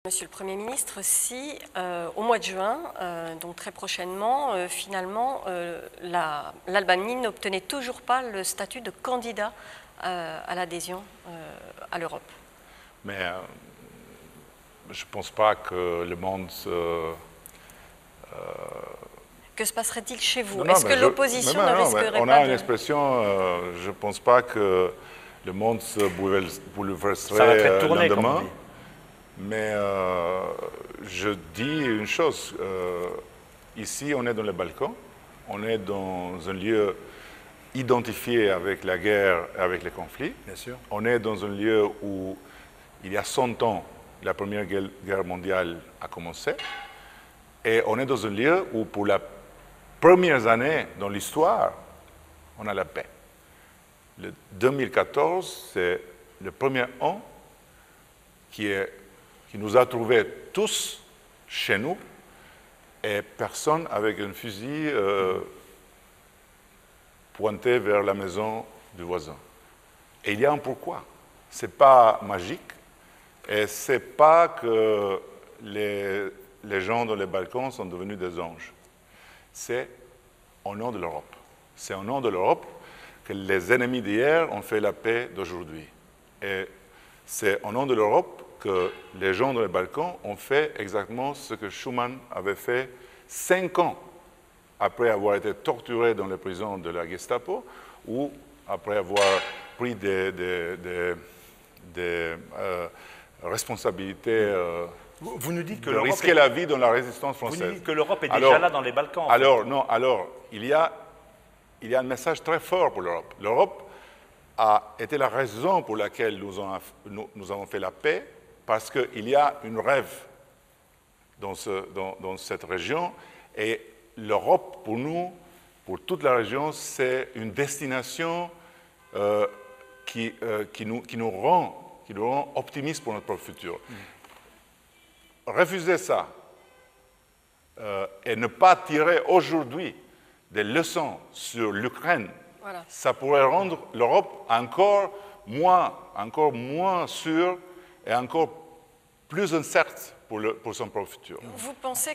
Monsieur le Premier ministre, si au mois de juin, donc très prochainement, finalement, l'Albanie n'obtenait toujours pas le statut de candidat à l'adhésion à l'Europe. Mais je ne pense pas que le monde Que se passerait-il chez vous? Est-ce que l'opposition ne risquerait pas on a une expression, je ne pense pas que le monde se bouleverserait le lendemain. Mais je dis une chose, ici on est dans les Balkans, on est dans un lieu identifié avec la guerre et avec les conflits. Bien sûr. On est dans un lieu où il y a 100 ans, la Première Guerre mondiale a commencé. Et on est dans un lieu où pour les premières années dans l'histoire, on a la paix. Le 2014, c'est le premier an qui nous a trouvés tous chez nous et personne avec un fusil pointé vers la maison du voisin. Et il y a un pourquoi. Ce n'est pas magique et ce n'est pas que les gens dans les Balkans sont devenus des anges. C'est au nom de l'Europe. C'est au nom de l'Europe que les ennemis d'hier ont fait la paix d'aujourd'hui. Et c'est au nom de l'Europe que les gens dans les Balkans ont fait exactement ce que Schuman avait fait 5 ans après avoir été torturé dans les prisons de la Gestapo ou après avoir pris des responsabilités vous nous dites que de risquer la vie dans la résistance française. Vous nous dites que l'Europe est déjà là dans les Balkans. Alors, il y a un message très fort pour l'Europe. L'Europe a été la raison pour laquelle nous avons fait la paix, parce qu'il y a un rêve dans cette région, et l'Europe, pour nous, pour toute la région, c'est une destination qui nous rend optimistes pour notre propre futur. Refuser ça et ne pas tirer aujourd'hui des leçons sur l'Ukraine, voilà. Ça pourrait rendre l'Europe encore moins sûre et encore plus incerte pour son propre futur. Vous pensez